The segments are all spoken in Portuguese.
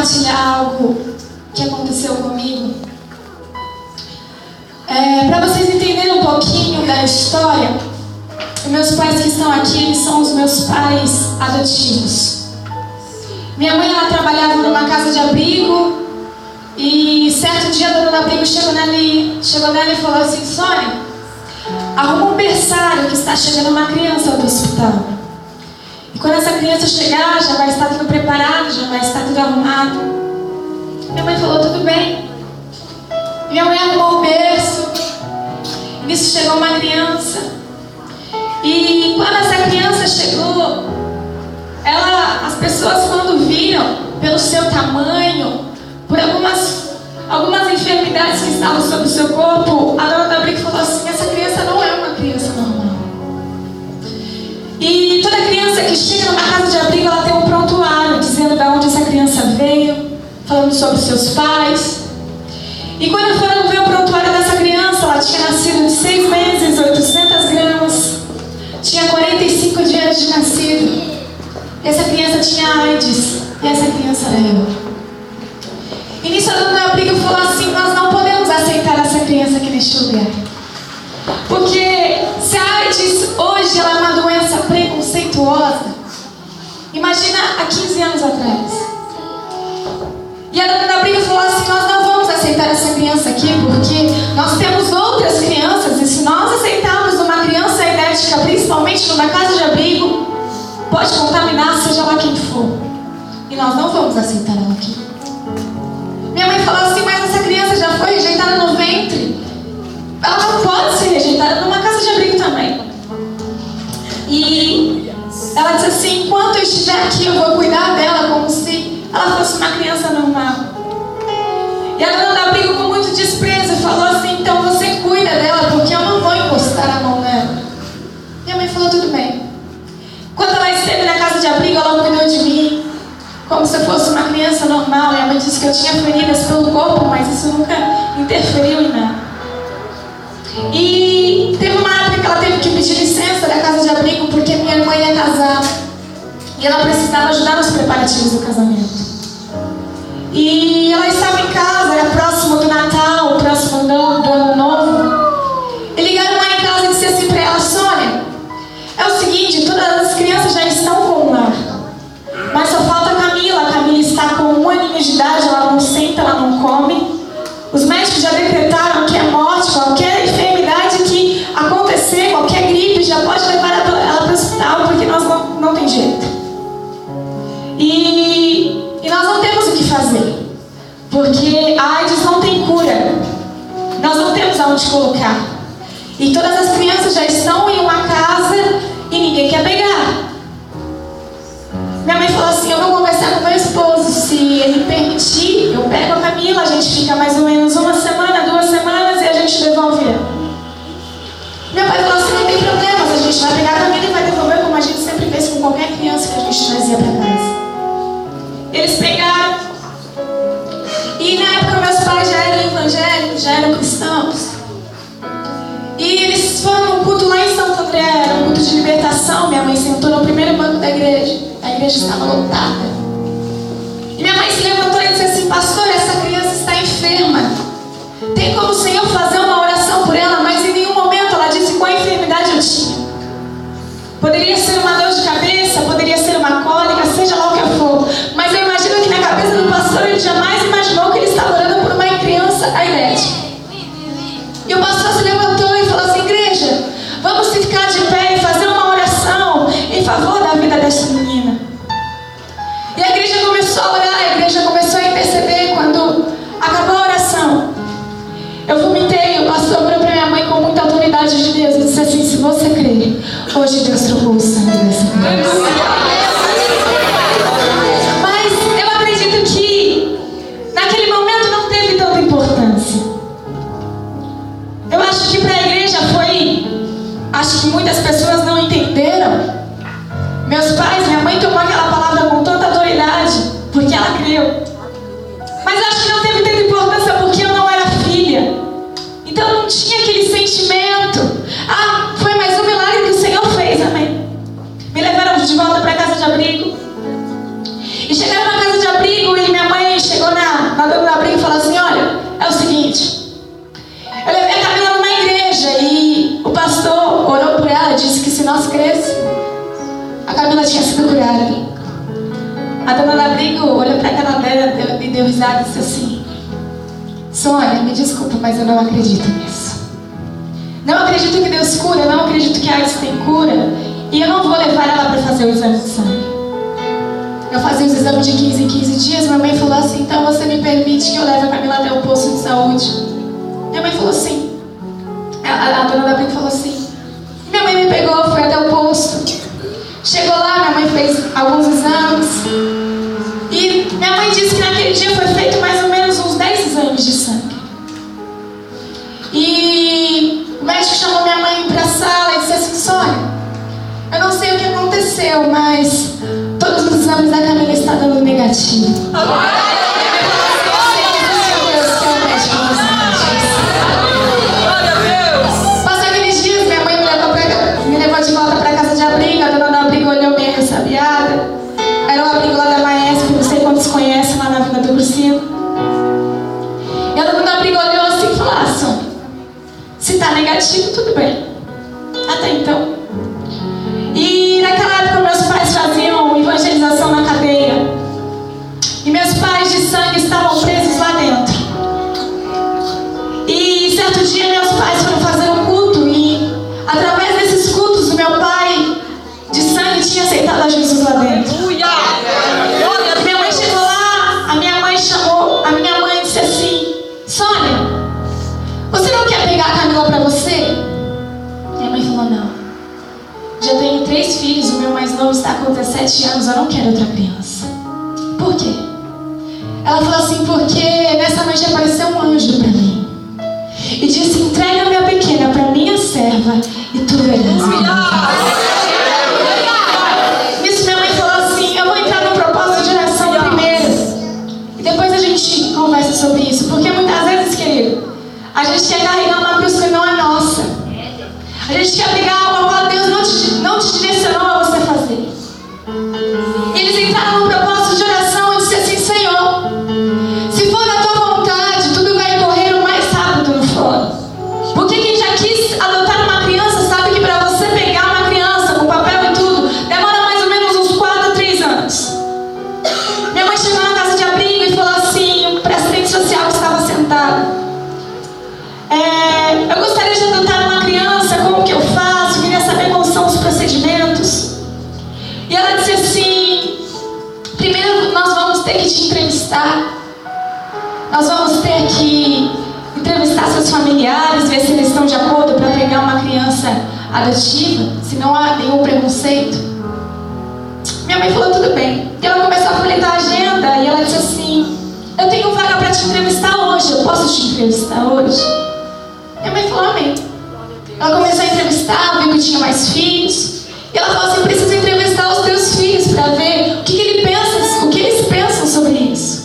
compartilhar algo que aconteceu comigo. Para vocês entenderem um pouquinho da história, os meus pais que estão aqui, eles são os meus pais adotivos. Minha mãe, ela trabalhava numa casa de abrigo e certo dia a dona do abrigo chegou nela e falou assim: Sônia, arruma um berçário que está chegando uma criança do hospital. E quando essa criança chegar, já vai estar tudo preparado, já vai estar tudo arrumado. Minha mãe falou: tudo bem. Minha mãe arrumou o berço. E nisso chegou uma criança. E quando essa criança chegou, as pessoas quando viram pelo seu tamanho, por algumas enfermidades que estavam sobre o seu corpo, a dona do abrigo falou assim: essa criança não é uma criança normal. E toda criança que chega numa casa de abrigo, ela tem um prontuário dizendo de onde essa criança veio, falando sobre os seus pais. E quando foram ver o prontuário dessa criança, ela tinha nascido de 6 meses, 800 gramas, tinha 45 dias de nascido. Essa criança tinha AIDS, e essa criança era eu. E nisso a dona do abrigo falou assim: nós não podemos aceitar essa criança aqui neste lugar. Porque se a AIDS hoje ela é uma doença preconceituosa, imagina há 15 anos atrás. E a dona do abrigo falou assim: nós não vamos aceitar essa criança aqui, porque nós temos outras crianças, e se nós aceitarmos uma criança idética, principalmente numa casa de abrigo, pode contaminar seja lá quem for. E nós não vamos aceitar ela aqui. Minha mãe falou assim: mas essa criança já foi rejeitada no ventre. Ela não pode ser rejeitada numa casa de abrigo também. E ela disse assim: enquanto eu estiver aqui, eu vou cuidar dela como se ela fosse uma criança normal. E a dona do abrigo, com muito desprezo, falou assim: então você cuida dela, porque eu não vou encostar a mão nela. Minha mãe falou: tudo bem. Quando ela esteve na casa de abrigo, ela cuidou de mim como se eu fosse uma criança normal. Minha mãe disse que eu tinha feridas pelo corpo, mas isso nunca interferiu em nada. E teve uma época que ela teve que pedir licença da casa de abrigo porque minha irmã ia casar e ela precisava ajudar nos preparativos do casamento. E ela estava em casa, era próximo do Natal, próximo do Ano Novo. E ligaram lá em casa e disse assim para ela: Sônia, é o seguinte, todas as crianças já estão com o lar, mas só falta a Camila. A Camila está com 1 aninho de idade, ela não senta, ela não come. Os médicos já decretaram que é morte, qualquer enfermidade que acontecer, qualquer gripe, já pode levar ela para o hospital, porque nós não tem jeito. E nós não temos o que fazer, porque a AIDS não tem cura. Nós não temos aonde colocar. E todas as crianças já estão em uma casa e ninguém quer pegar. Minha mãe falou assim: eu vou conversar com meu esposo, se ele permitir, eu pego a Camila, a gente fica mais ou menos 1 semana, 2 semanas e a gente devolve ela. Meu pai falou assim: não tem problemas, a gente vai pegar a Camila e vai devolver como a gente sempre fez com qualquer criança que a gente trazia para casa. Eles pegaram, e na época meus pais já eram evangélicos, já eram cristãos. E eles foram num culto lá em Santo André, era um culto de libertação. Minha mãe sentou no primeiro banco da igreja. A igreja estava lotada. E minha mãe se levantou e disse assim: pastor, essa criança está enferma. Tem como o Senhor fazer uma oração por ela? Mas em nenhum momento ela disse qual enfermidade eu tinha. Poderia ser uma dor de cabeça, poderia ser uma cólica, seja lá o que for. Mas eu imagino que na cabeça do pastor ele jamais imaginou que ele estava orando por uma criança idética. E o pastor se levantou e falou assim: igreja, vamos ficar de pé e fazer uma oração em favor da vida dessa menina. E a igreja começou a orar, a igreja começou a interceder. Quando acabou a oração, eu vomitei. O pastor olhou para minha mãe com muita autoridade de Deus e disse assim: se você crer, hoje Deus trocou o sangue dessa criança. Mas eu acredito que naquele momento não teve tanta importância. Eu acho que para a igreja acho que muitas pessoas não entenderam. Meus pais, minha mãe tomou aquela palavra com tanta autoridade, porque ela creu. Mas acho que não teve tanta importância porque eu não era filha. Então não tinha aquele sentimento. Ah, foi mais um milagre que o Senhor fez, amém. Me levaram de volta para a casa de abrigo. E chegaram na casa de abrigo e minha mãe na dona da briga e falou assim: olha, é o seguinte, eu levei a Camila numa igreja e o pastor orou por ela e disse que se nós crescêssemos, a Camila tinha sido curada. A dona da briga olhou para a cara dela e deu risada e disse assim: Sônia, me desculpa, mas eu não acredito nisso. Não acredito que Deus cura, não acredito que a AIDS tem cura, e eu não vou levar ela para fazer o exame de sangue. Eu fazia os exames de 15 em 15 dias. Minha mãe falou assim: então você me permite que eu leve a Camila até o posto de saúde? Minha mãe falou assim. A dona da briga falou assim. Minha mãe me pegou, foi até o posto. Chegou lá, minha mãe fez alguns exames. E minha mãe disse que naquele dia foi feito mais ou menos uns 10 exames de sangue. E o médico chamou minha mãe para a sala e disse assim: Sônia, eu não sei o que aconteceu, mas todos os exames da Camila estão dando negativo. Passou aqueles dias, minha mãe me levou de volta para a casa de abrigo. A dona da abrigo olhou meio ressabiada. Era um abrigo lá da Maesp, não sei quantos conhecem, lá na Vila do Cursino. E a dona da abrigo olhou assim e falou: Sônia, se está negativo, tudo bem. Até então. E naquela época meus pais faziam evangelização na cadeia. E meus pais de sangue estavam presos lá dentro. E certo dia meus pais foram fazer um culto. E através desses cultos o meu pai de sangue tinha aceitado a Jesus lá dentro. Minha mãe chegou lá, a minha mãe chamou, a minha mãe disse assim: Sônia, você não quer pegar a Camila para você? Minha mãe falou: não. Já tenho 3 filhos, o meu mais novo está com 17 anos, eu não quero outra criança. Por quê? Ela falou assim: porque nessa noite apareceu um anjo para mim e disse: entrega a minha pequena para minha serva e tu verás. Nisso minha mãe falou assim: eu vou entrar no propósito de oração primeiro e depois a gente conversa sobre isso, porque muitas vezes, querido, a gente quer carregar uma cruz que não é nossa. A gente quer pegar algo a qual Deus não te direcionou a você fazer. E eles entraram no propósito de oração e disseram assim: Senhor, se for da tua vontade, tudo vai correr o mais rápido no fórum. Porque quem já quis adotar uma criança sabe que para você pegar uma criança com papel e tudo, demora mais ou menos uns 4 a 3 anos. Minha mãe chegou na casa de abrigo e falou assim para a assistente social que estava sentada: eu gostaria de adotar uma criança, como que eu faço? Queria saber quais são os procedimentos. E ela disse assim: primeiro nós vamos ter que te entrevistar. Nós vamos ter que entrevistar seus familiares, ver se eles estão de acordo para pegar uma criança adotiva, se não há nenhum preconceito. Minha mãe falou: tudo bem. E ela começou a folhetar a agenda e ela disse assim: eu tenho vaga para te entrevistar hoje, eu posso te entrevistar hoje? Minha mãe falou: amém. Ela começou a entrevistar, viu que tinha mais filhos. E ela falou assim: preciso entrevistar os teus filhos para ver o que eles pensam sobre isso.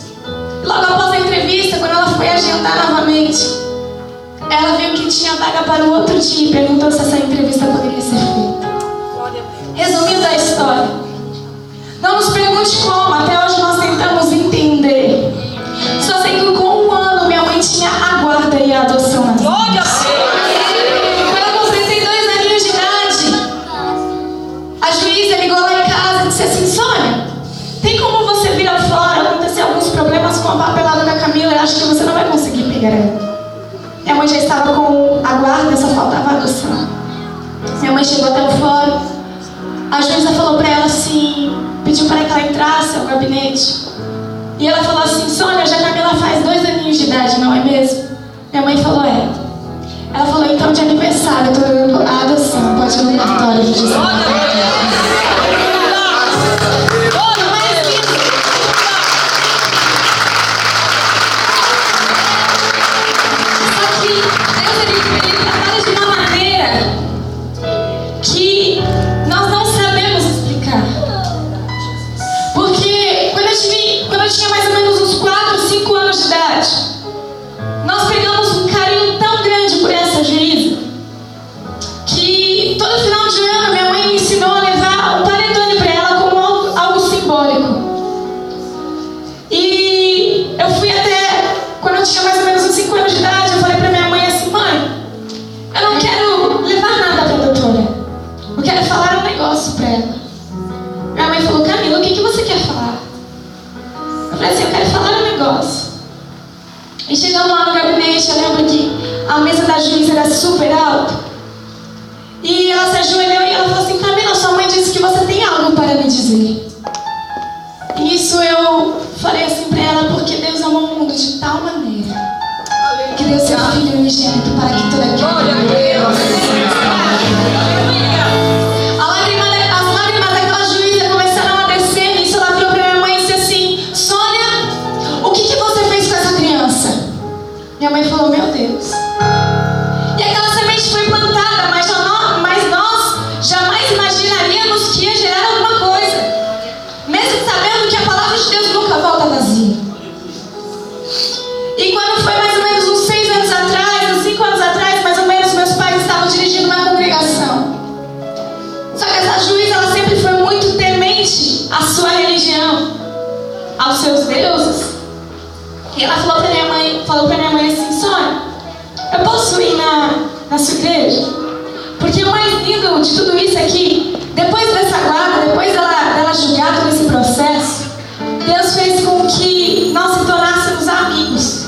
E logo após a entrevista, quando ela foi agendar novamente, ela viu que tinha vaga para o outro dia e perguntou se essa entrevista poderia ser feita. Resumindo a história, não nos pergunte como, até hoje nós tentamos entender. Só sei que com 1 ano minha mãe tinha a guarda e a adoção na vida. Quando eu completei 2 aninhos de idade, a juíza ligou lá em casa e disse assim: Sônia, tem como você vir fora? Aconteceu alguns problemas com a papelada da Camila e acho que você não vai conseguir pegar ela. Minha mãe já estava com a guarda, só faltava a adoção. Minha mãe chegou até o fórum. A juíza falou para ela assim, pediu para que ela entrasse ao gabinete. E ela falou assim: Sônia, já Camila faz 2 aninhos de idade, não é mesmo? Minha mãe falou: é. Ela falou: então de aniversário, eu tô dando a adoção, pode ir no cartório de Só que Deus ele trabalha de uma maneira que nós não sabemos explicar. Porque quando eu tinha mais ou menos uns 4, 5 anos de idade, nós pegamos um carinho tão grande por essa juíza que todo final de ano minha mãe me ensinou a levar um falei assim, eu quero falar um negócio. E chegamos lá no gabinete, eu lembro que a mesa da juíza era super alta. E ela se ajoelhou e ela falou assim, Camila, sua mãe disse que você tem algo para me dizer. E isso eu falei assim para ela, porque Deus amou o mundo de tal maneira que deu seu Filho unigênito para que toda criatura. As lágrimas daquela juíza começaram a descer. Nisso ela virou para minha mãe e disse assim, Sônia, o que você fez com essa criança? Minha mãe falou, meu Deus. E aquela semente foi plantada, mas nós jamais imaginaríamos que ia gerar alguma coisa, mesmo sabendo que a palavra de Deus nunca volta vazia. E quando foi mais ou menos uns 6 anos atrás, uns 5 anos atrás, mais ou menos, meus pais estavam dirigindo uma congregação. Só que essa juíza, ela sempre foi muito temente à sua religião, aos seus deuses. E ela falou para minha mãe assim, Sônia, eu posso ir na sua igreja? Porque o mais lindo de tudo isso é que, depois dessa guarda, depois dela julgar todo esse processo, Deus fez com que nós se tornássemos amigos.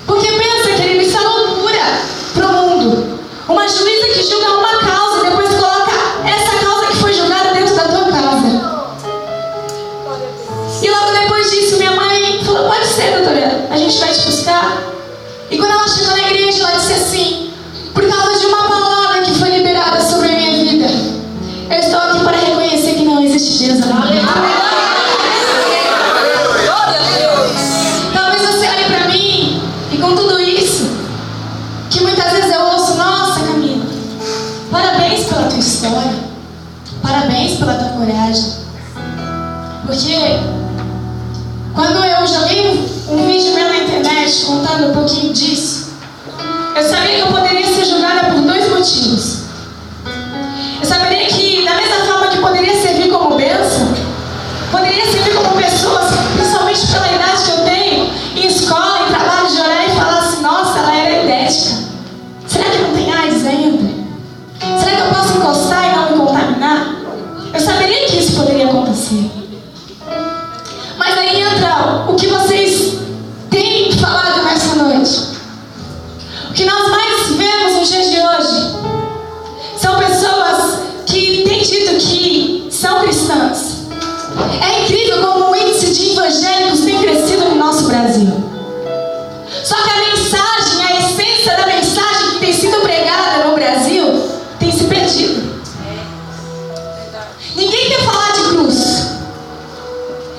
Porque pensa, querido, isso é loucura para o mundo. Uma juíza que julga uma causa e depois coloca essa causa que foi julgada dentro da tua casa. E logo depois disso, minha mãe falou, pode ser, doutora, a gente vai te buscar. E quando ela chegou na igreja, ela disse assim, por causa de uma palavra que foi liberada sobre a minha vida, eu estou aqui para reconhecer que não existe Deus. Talvez você olhe para mim e com tudo isso, que muitas vezes eu ouço, nossa Camila, parabéns pela tua história, parabéns pela tua coragem. Porque quando eu joguei um vídeo meu na internet contando um pouquinho disso, eu sabia que eu poderia ser julgada por 2 motivos. Eu saberia que, da mesma forma que poderia servir como bênção, poderia servir como pessoas, principalmente pela idade que eu tenho, em escola, em trabalho, de orar e falar assim, nossa, ela era idética. Será que não tem AIDS ainda? Será que eu posso encostar e não me contaminar? Eu saberia que isso poderia acontecer. Mas aí entra o que vocês têm falado nessa noite. O que nós mais vemos nos dias de hoje são pessoas que têm dito que são cristãs. É incrível como o índice de evangélicos tem crescido no nosso Brasil. Só que a mensagem, a essência da mensagem que tem sido pregada no Brasil tem se perdido. Ninguém quer falar de cruz.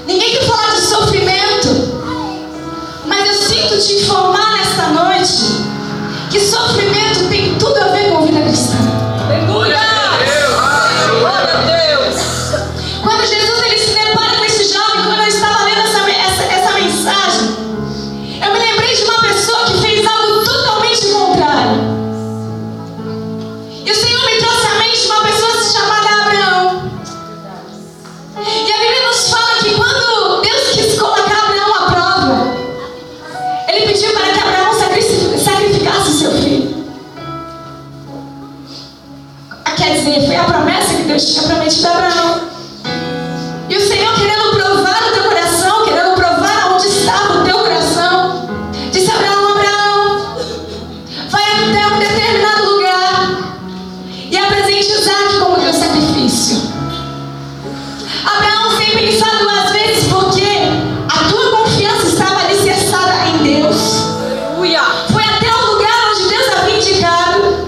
Ninguém quer falar de sofrimento. Mas eu sinto te informar nesta noite que sofrimento tem tudo a ver com vida cristã. Aleluia! Glória a Deus! Quando Jesus ele se depara com esse jovem, quando eu estava lendo essa mensagem, eu me lembrei de uma pessoa que fez algo totalmente contrário. E o Senhor me trouxe à mente uma pessoa chamada Abraão. E a Bíblia nos fala que quando Deus quis colocar Abraão à prova, Ele pediu para que Abraão sacrificasse o seu filho. Quer dizer, foi a promessa que Deus tinha prometido a Abraão. E o Senhor, querendo provar o teu coração, querendo provar onde estava o teu coração, disse a Abraão, vai até um determinado lugar e apresente Isaac como teu sacrifício. Abraão, sem pensar 2 vezes, porque a tua confiança estava alicerçada em Deus. Aleluia! Foi até o lugar onde Deus havia indicado.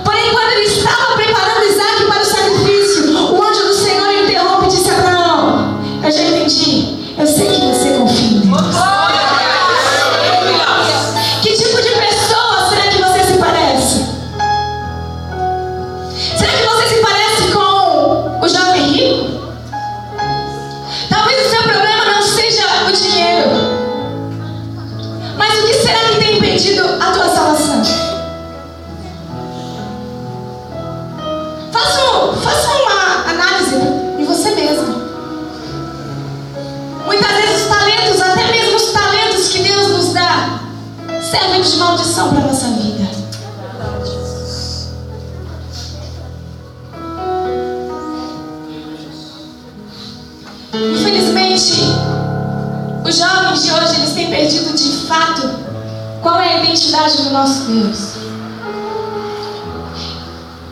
Porém, quando ele estava preparando Isaac para o sacrifício, o anjo do Senhor interrompe e disse a Abraão, eu já entendi, eu sei que você confia em Deus. Que tipo de pessoa será que você se parece? Será que você se parece com o jovem rico? Talvez o seu problema não seja o dinheiro, mas o que será que tem impedido a tua salvação? Faça uma análise em você mesmo. Muitas vezes os talentos, até mesmo os talentos que Deus nos dá, servem de maldição para a nossa vida. Infelizmente, Os jovens de hoje, eles têm perdido de fato qual é a identidade do nosso Deus.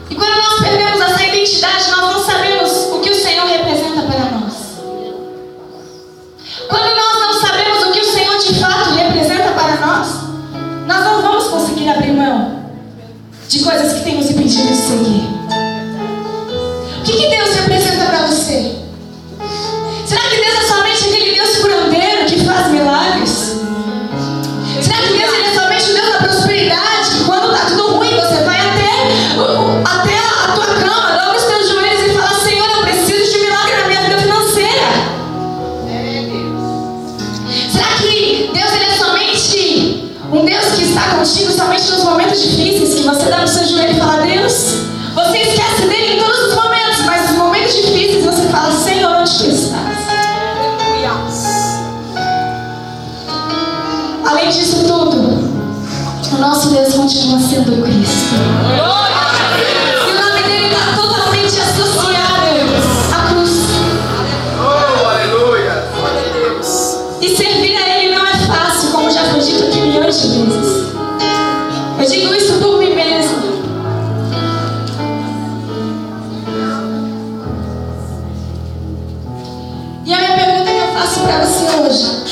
E quando nós perdemos essa identidade, nós não sabemos o que o Senhor representa para nós. Quando nós não sabemos o que o Senhor de fato representa para nós, nós não vamos conseguir abrir mão de coisas que têm nos impedido de seguir. O que Deus representa para você? Será que Deus é somente aquele Deus curandeiro que faz milagres? Será que Deus é somente o Deus da prosperidade, que quando está tudo ruim você vai até a tua cama, dobra os teus joelhos e fala: Senhor, eu preciso de milagre na minha vida financeira? Será que Deus ele é somente um Deus que está contigo somente nos momentos difíceis, que você dá no seu joelho e fala: Deus, você esquece dele em todos os momentos, mas nos momentos difíceis você fala: Senhor, onde tu estás? Além disso tudo, o nosso Deus continua sendo Cristo. E o nome dele está totalmente associado à cruz. Oh, aleluia! E servir a ele não é fácil, como já foi dito aqui milhões de vezes. Eu digo isso por mim mesmo. E a minha pergunta que eu faço para você hoje: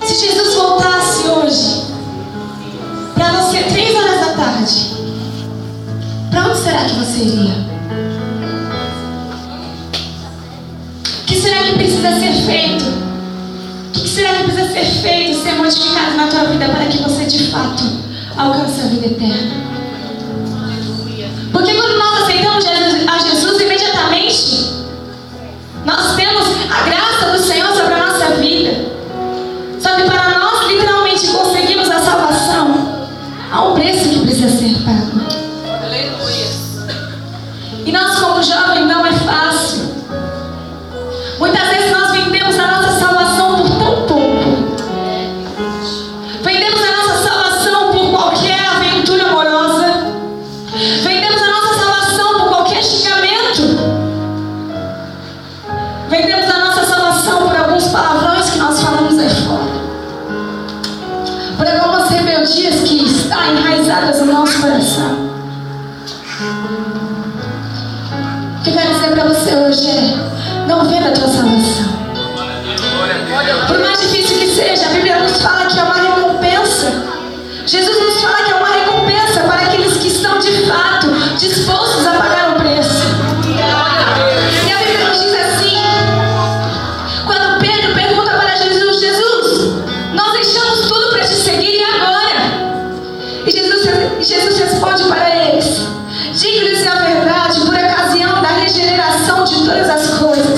se Jesus voltasse hoje para você 3 horas da tarde, para onde será que você iria? O que será que precisa ser feito? O que será que precisa ser feito, ser modificado na tua vida para que você de fato alcance a vida eterna? Porque quando nós aceitamos a Jesus, imediatamente nós temos a graça do Senhor sobre a nossa vida. Só que para nós literalmente conseguirmos a salvação, há um preço que precisa ser pago. E nós, como jovens, não é fácil. Muitas vezes nós vendemos a nossa salvação por tão pouco. Vendemos a nossa salvação por qualquer aventura amorosa. Vendemos a nossa salvação por qualquer xingamento. Vendemos a nossa salvação por alguns palavrões que nós falamos aí fora. Por algumas rebeldias que estão enraizadas no nosso coração. O que eu quero dizer para você hoje é: não venda a tua salvação. Por mais difícil que seja, a Bíblia nos fala que é uma recompensa. Jesus nos fala que é uma recompensa para aqueles que estão de fato dispostos a pagar o preço. E a Bíblia nos diz assim: quando Pedro pergunta para Jesus: Jesus, nós deixamos tudo para te seguir, e agora? E Jesus responde para eles: digo-lhes a verdade, por ocasião da regeneração de todas as coisas,